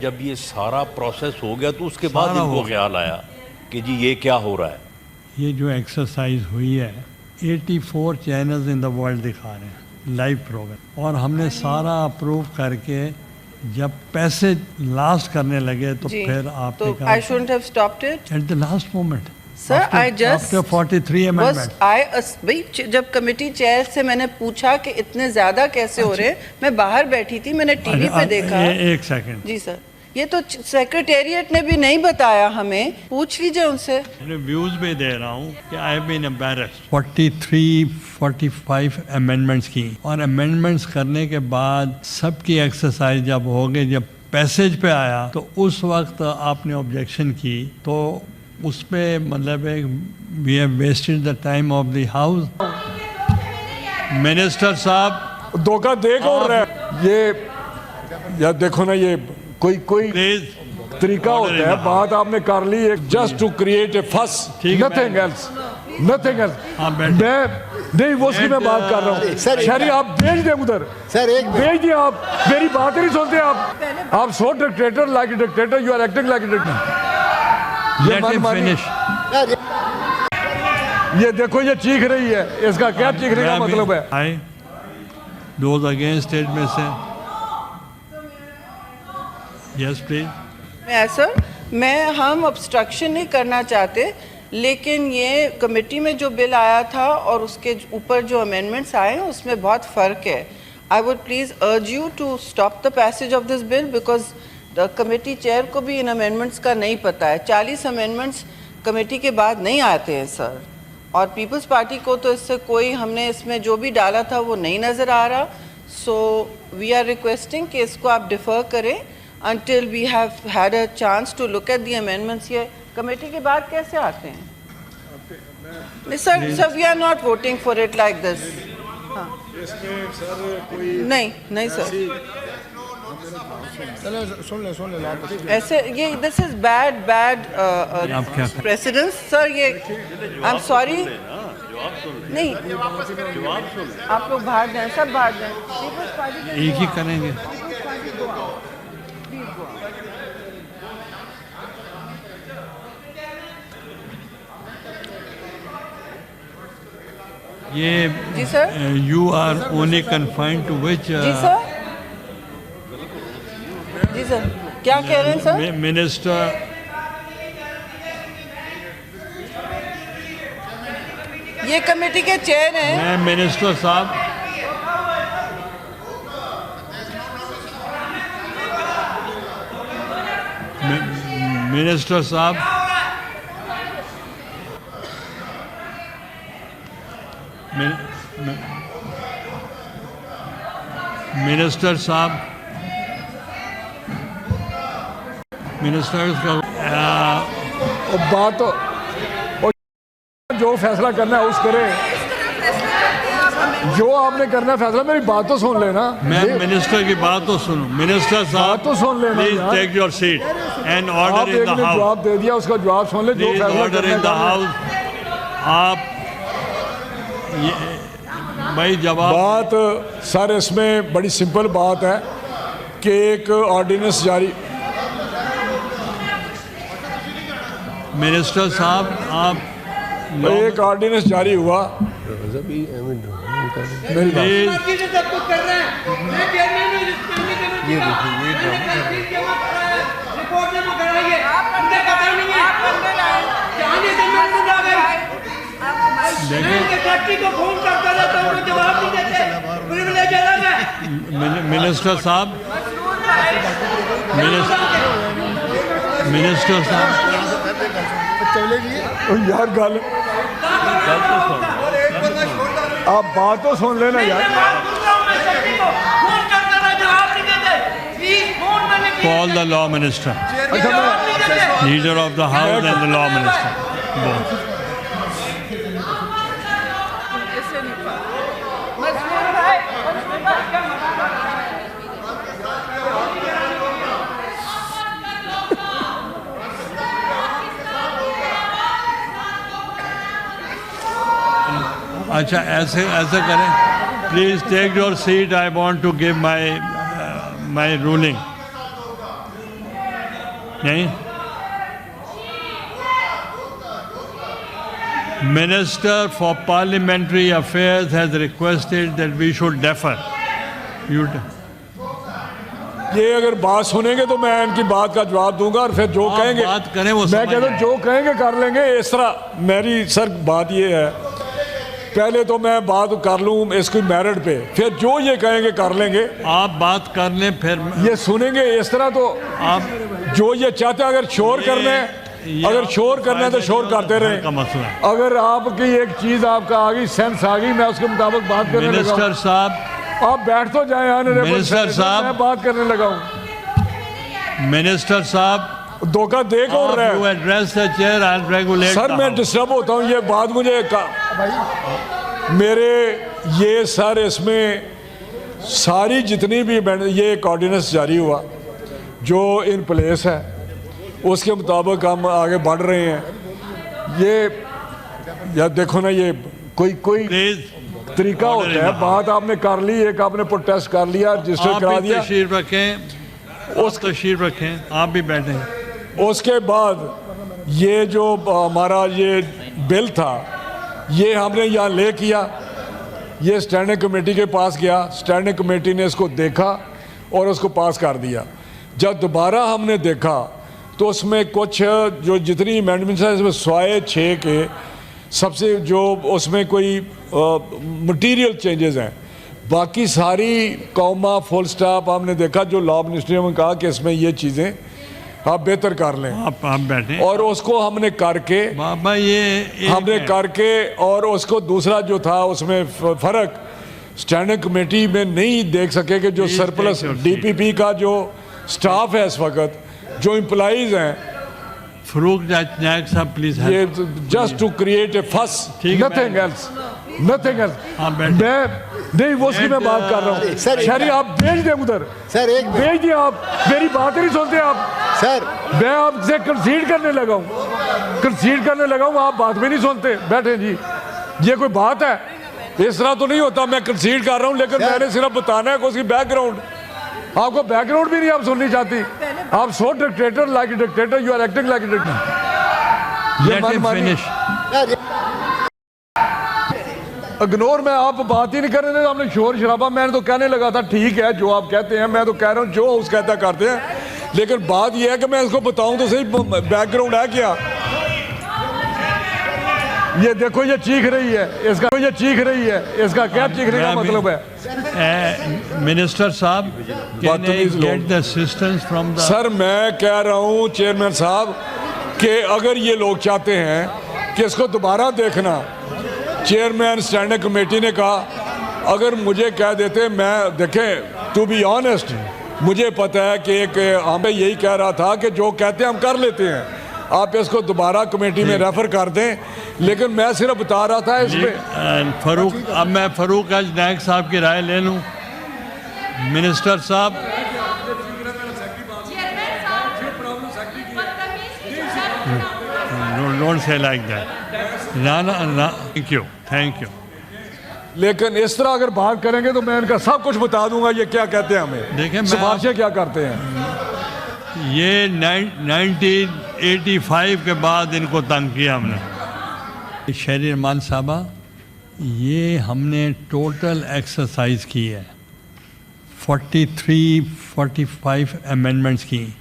जब ये सारा प्रोसेस हो गया तो उसके बाद इनको ख्याल आया कि जी ये क्या हो रहा है। ये जो एक्सरसाइज हुई है 84 चैनल्स इन द वर्ल्ड दिखा रहे हैं लाइव प्रोग्राम, और हमने सारा अप्रूव करके जब पैसे लास्ट करने लगे तो फिर आपने कहा I shouldn't have stopped it at the last moment. Sir I just after 43 amendment भाई जब कमेटी चेयर से मैंने पूछा कि इतने ज्यादा कैसे हो रहे हैं, मैं बाहर बैठी थी, मैंने टीवी पे देखा। एक सेकंड जी सर, ये तो सेक्रेटेरिएट ने भी नहीं बताया हमें, पूछ लीजिए उनसे। रिव्यूज में दे रहा हूँ कि I have been embarrassed 43-45 amendments की, और अमेंडमेंट्स करने के बाद सबकी एक्सरसाइज जब हो गई, जब पैसेज पे आया तो उस वक्त आपने ऑब्जेक्शन की, तो उसमें मतलब we have wasted the time of the house. Minister साहब धोखा देख और ये या देखो ना, ये कोई तरीका होता है, बात आपने कर ली जस्ट टू क्रिएट ए फस, नथिंग एल्स। मैं नहीं वो उसकी मैं बात कर रहा हूँ। शहरी आप भेज दें उधर, सर एक भेज दिए। आप मेरी बात ही नहीं सुनते। आप so dictator like a dictator, you are acting like a dictator. ये देखो ये चीख रही है, इसका क्या चीखने का मतलब है? दोज अगेंस्ट इट में से यस प्लीज। सर हम ऑब्स्ट्रक्शन नहीं करना चाहते, लेकिन ये कमेटी में जो बिल आया था और उसके ऊपर जो अमेंडमेंट्स आए हैं उसमें बहुत फ़र्क है। I would please urge you to stop the passage of this bill, because the committee chair को भी इन अमेंडमेंट्स का नहीं पता है। 40 अमेंडमेंट्स कमेटी के बाद नहीं आते हैं सर, और पीपल्स पार्टी को तो इससे कोई, हमने इसमें जो भी डाला था वो नहीं नज़र आ रहा। सो वी आर रिक्वेस्टिंग कि इसको आप डिफ़र करें until we have had a chance to look at the amendments। ये कमेटी के बाद कैसे आते हैं? Sir we are not voting for it like this। हाँ नहीं सर, सुन ले ऐसे ये this is bad precedence sir. ये आई एम सॉरी, नहीं आप लोग बाहर जाएं, सब बाहर जाएं, एक ही करेंगे। ये जी sir, you are only confined to which? जी सर, क्या कह रहे हैं सर? मिनिस्टर, ये कमेटी के चेयर हैं। मैं मिनिस्टर साहब, मिनिस्टर साहब, मिनिस्टर साहब, मिनिस्टर्स का बात तो जो फैसला करना है उस करे, जो आपने करना है फैसला। मेरी बात तो सुन लेना। मैं मिनिस्टर की बात तो सुनो। मिनिस्टर साहब तो सुन लेना, please take your seat and order in the house. जवाब दे दिया, उसका जवाब सुन ले। जो फैसला ऑर्डर इन द हाउस। आप भाई जवाब बात सर, इसमें बड़ी सिंपल बात है कि एक ऑर्डिनेंस जारी। मिनिस्टर साहब आप एक ऑर्डिनेंस जारी हुआ। मेरी बात मिनिस्टर साहब, मिनिस्टर साहब यार गल आप बात तो सुन लेना यार। Call the law minister, leader of the house and the law minister. अच्छा ऐसे करें, please take your seat, I want to give my ruling. नहीं, Minister for Parliamentary Affairs has requested that we should defer. ये अगर बात सुनेंगे तो मैं इनकी बात का जवाब दूंगा और फिर जो आप कहेंगे बात करें वो मैं समझ कहता हूँ आए। जो कहेंगे कर लेंगे। इस तरह मेरी सर बात ये है, पहले तो मैं बात कर लूँ इसकी मेरिट पे, फिर जो ये कहेंगे कर लेंगे। आप बात कर लें फिर ये सुनेंगे इस तरह तो आप जो ये चाहते हैं, अगर शोर करना है, अगर शोर करना है तो शोर करते रहे। का मसला है। अगर आपकी एक चीज आपका आ गई, सेंस आ गई, मैं उसके मुताबिक बात करने लगा मिनिस्टर हूं। साहब, आप बैठ तो जाए ऑनरेबल मिनिस्टर साहब, मैं बात करने लगा हूँ। मिनिस्टर साहब, धोखा दे कौन रहा you है? address the chair, I'll regulate sir the मैं house. डिस्टर्ब होता हूँ, ये बात मुझे मेरे ये सर इसमें सारी जितनी भी ये कोऑर्डिनेंस जारी हुआ जो इन प्लेस है उसके मुताबिक हम आगे बढ़ रहे हैं। ये यार देखो ना, ये कोई Please, तरीका होता है। बात आपने कर ली, एक आपने प्रोटेस्ट कर लिया, रजिस्टर आप करा भी दिया, तशरीफ रखें, तशरीफ रखें, आप भी बैठें। उसके बाद ये जो हमारा ये बिल था ये हमने यहाँ ले किया, ये स्टैंडिंग कमेटी के पास गया, स्टैंडिंग कमेटी ने इसको देखा और उसको पास कर दिया। जब दोबारा हमने देखा तो उसमें कुछ जो जितनी अमेंडमेंट्स हैं इसमें 106 के सबसे जो उसमें कोई मटेरियल चेंजेस हैं, बाकी सारी कॉमा फुल स्टॉप हमने देखा। जो लॉ मिनिस्ट्री ने कहा कि इसमें ये चीज़ें आप बेहतर कर लें, आप बैठें। और उसको हमने करके बाबा ये हमने करके और उसको दूसरा जो था उसमें फ़र्क स्टैंडिंग कमेटी में नहीं देख सके कि जो सरप्लस डीपीपी का जो स्टाफ है इस वक्त, जो एम्प्लॉइज हैं, फरूक नायक साहब प्लीज ये जस्ट टू क्रिएट ए फस, ठीक है, नथिंग एल्स, नथिंग एल्स। हाँ, बैठ। मैं नहीं वो उसकी मैं बात कर रहा हूँ। सर, शहरी आप भेज दें उधर, सर एक मिनट। भेज दिए, आप मेरी बात ही नहीं सुनते आप। सर मैं आपसे कंसीड करने लगा हूँ, कंसीड करने लगा हूँ, आप बात भी नहीं सुनते। बैठे जी, ये कोई बात है? इस तरह तो नहीं होता। मैं कंसीड कर रहा हूँ लेकिन मैंने सिर्फ बताना है कि उसकी बैकग्राउंड, आपको बैकग्राउंड भी नहीं आप सुननी चाहती। आप so dictator like dictator, you are acting like dictator. ये मनमानी फिनिश। इग्नोर, मैं आप बात ही नहीं कर रहे थे, आपने शोर शराबा। मैंने तो कहने लगा था ठीक है जो आप कहते हैं, मैं तो कह रहा हूँ जो उस कहता करते हैं, लेकिन बात यह है कि मैं इसको बताऊं तो सही बैकग्राउंड है क्या। ये देखो ये चीख रही है, इसका ये चीख रही है, इसका क्या चीखने का मतलब है? मिनिस्टर साहब, बदतमीज लोग। Get the assistance from the sir मैं कह रहा हूँ चेयरमैन साहब कि अगर ये लोग चाहते हैं कि इसको दोबारा देखना, चेयरमैन स्टैंडिंग कमेटी ने कहा अगर मुझे कह देते, मैं देखें टू बी ऑनेस्ट मुझे पता है कि एक हमें यही कह रहा था कि जो कहते हैं हम कर लेते हैं, आप इसको दोबारा कमेटी में रेफर कर दें, लेकिन मैं सिर्फ बता रहा था इस पे। फरूक, अब मैं फरूक आज नायक साहब की राय ले लूं। मिनिस्टर साहब, डोंट से लाइक दैट। ना, थैंक यू। लेकिन इस तरह अगर बात करेंगे तो मैं इनका सब कुछ बता दूंगा ये क्या कहते हैं, हमें देखें, मैं सिफारिशें क्या करते हैं। ये 1985 के बाद इनको तंग किया हमने। शहरी रहमान साहबा, ये हमने टोटल एक्सरसाइज की है, 43-45 अमेंडमेंट्स की,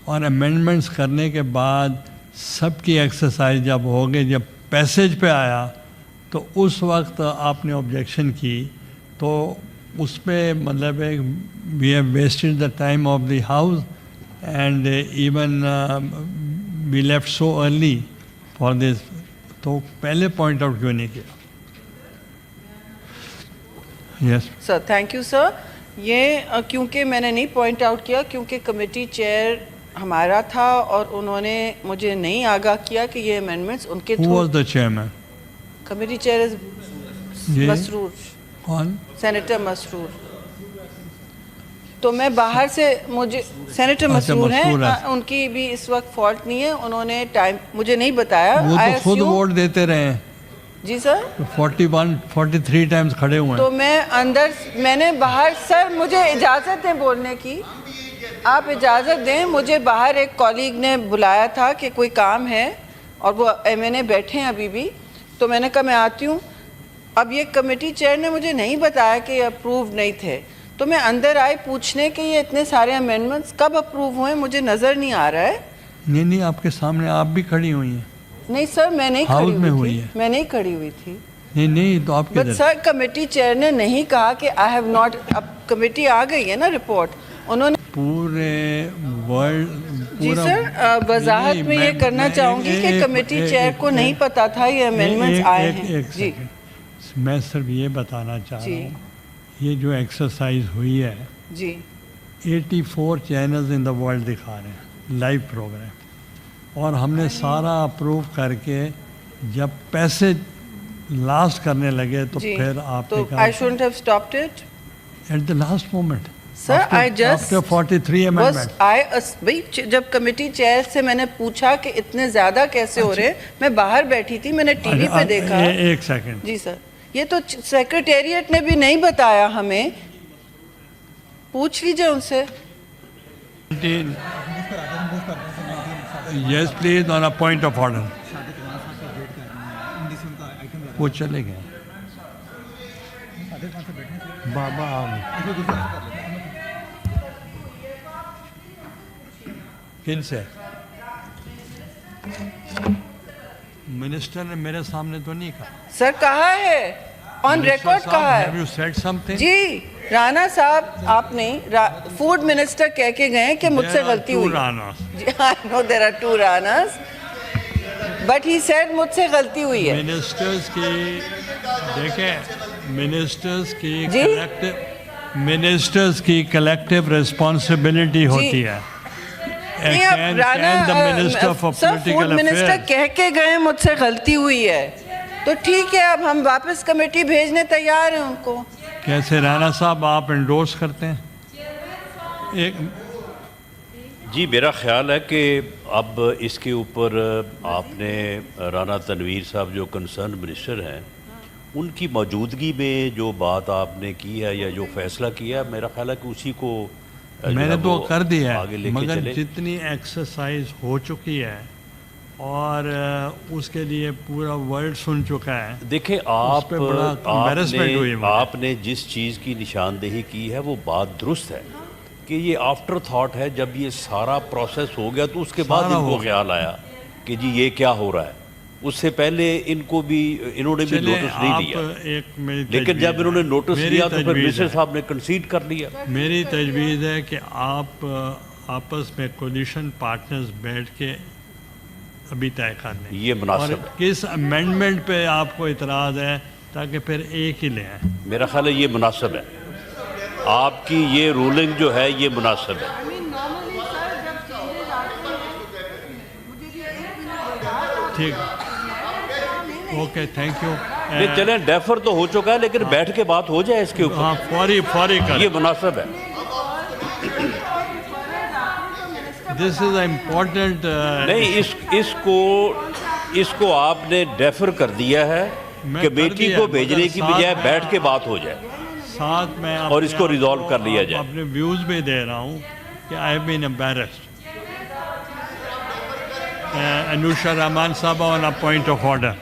और अमेंडमेंट्स करने के बाद सबकी एक्सरसाइज जब हो गई, जब पैसेज पे आया तो उस वक्त आपने ऑब्जेक्शन की, तो उस पर मतलब we have wasted the time of the house and even we left so early for this. तो पहले पॉइंट आउट क्यों नहीं किया? Yes sir, thank you sir. ये क्योंकि मैंने नहीं पॉइंट आउट किया क्योंकि कमेटी चेयर हमारा था और उन्होंने मुझे नहीं आगाह किया कि ये अमेंडमेंट्स उनके who was the chairman? Committee chair is ये मसरूर, कौन? सेनेटर मसरूर। तो मैं बाहर से, मुझे सेनेटर अच्छा, मसरूर मसरूर हैं, है। उनकी भी इस वक्त फॉल्ट नहीं है, उन्होंने टाइम मुझे नहीं बताया। वो I तो खुद assume- वोट देते रहे हैं, जी सर। 43 टाइम्स खड़े हुए हैं। तो मैं अंदर, मैंने बाहर, सर मुझे इजाज़त है बोलने की। आप इजाज़त दें, मुझे बाहर एक कॉलीग ने बुलाया था कि कोई काम है और वो MNA बैठे हैं अभी भी, तो मैंने कहा मैं आती हूँ। अब ये कमेटी चेयर ने मुझे नहीं बताया कि अप्रूव नहीं थे, तो मैं अंदर आई पूछने कि ये इतने सारे अमेंडमेंट्स कब अप्रूव हुए, मुझे नज़र नहीं आ रहा है। नहीं, आपके सामने आप भी खड़ी हुई हैं। नहीं सर, मैं नहीं हाउस खड़ी में हुई हुई थी, है। मैं नहीं खड़ी हुई थी। नहीं तो आप बट सर कमेटी चेयर ने नहीं कहा कि आई हैव नॉट, अब कमेटी आ गई है ना रिपोर्ट, उन्होंने पूरे वर्ल्ड जी सर वजाहत में ये करना चाहूँगी कि कमेटी चेयर को नहीं पता था ये अमेंडमेंट्स आए हैं। जी मैं सिर्फ ये बताना चाह रहा हूँ, ये जो एक्सरसाइज हुई है जी 84 चैनल्स इन द वर्ल्ड दिखा रहे हैं लाइव प्रोग्राम, और हमने सारा अप्रूव करके जब पैसे लास्ट करने लगे तो जी, फिर आपने तो कहा I shouldn't have stopped it at the last moment. Sir I just after 43 amendment भाई जब कमिटी चेयर से मैंने पूछा कि इतने ज्यादा कैसे हो रहे हैं, मैं बाहर बैठी थी, मैंने टीवी पे देखा। एक सेकंड जी सर, ये तो सेक्रेटेरिएट ने भी नहीं बताया हमें, पूछ लीजिए उनसे। Yes please, on a point of order. वो चले गए, बाबा आ गए। किन से? मिनिस्टर ने मेरे सामने तो नहीं कहा। सर कहा है, ऑन रिकॉर्ड कहा है। Have you said something? जी राणा साहब, आप नहीं, फूड मिनिस्टर कह के गए कि मुझसे गलती हुई। I know there are two Ranas, but he said मुझसे गलती हुई है। मिनिस्टर्स की देखें, मिनिस्टर्स की कलेक्टिव रिस्पॉन्सिबिलिटी होती है। फूड मिनिस्टर कह के गए मुझसे गलती हुई है, तो ठीक है, अब हम वापस कमेटी भेजने तैयार हैं उनको। कैसे राणा साहब आप इंडोर्स करते हैं? जी मेरा ख्याल है कि अब इसके ऊपर आपने राना तनवीर साहब जो कंसर्न मिनिस्टर हैं उनकी मौजूदगी में जो बात आपने की है या जो फैसला किया है, मेरा ख्याल है कि उसी को मैंने तो कर दिया आगे है, लेके मगर चले। जितनी एक्सरसाइज हो चुकी है और उसके लिए पूरा वर्ल्ड सुन चुका है। देखें उस पे बड़ा embarrassment हुई मुझे। आपने जिस चीज़ की निशानदेही की है वो बात दुरुस्त है कि ये आफ्टर थॉट है, जब ये सारा प्रोसेस हो गया तो उसके बाद इनको ख्याल आया कि जी ये क्या हो रहा है। उससे पहले इनको भी इन्होंने भी नोटिस नहीं दिया, लेकिन जब इन्होंने नोटिस दिया तो फिर मिनिस्टर साहब ने कंसीड कर लिया। मेरी तजवीज़ है कि आप आपस में कोलिशन पार्टनर्स बैठ के अभी तय कर लें ये मुनासिब और है। किस अमेंडमेंट पे आपको इतराज़ है, ताकि फिर एक ही लें। मेरा ख्याल है ये मुनासिब है, आपकी ये रूलिंग जो है ये मुनासिब है। ठीक, ओके, थैंक यू। ये चलें, डेफर तो हो चुका है, लेकिन बैठ के बात हो जाए इसके ऊपर। हाँ, फौरी कर, ये मुनासिब है। This is important. नहीं, इसको आपने डेफर कर दिया है कि बेटी को भेजने की बजाय बैठ के बात हो जाए साथ में और इसको रिजॉल्व कर लिया जाए। अपने व्यूज भी दे रहा हूँ कि I have been embarrassed. Anusha Rahman sahab on a point of order.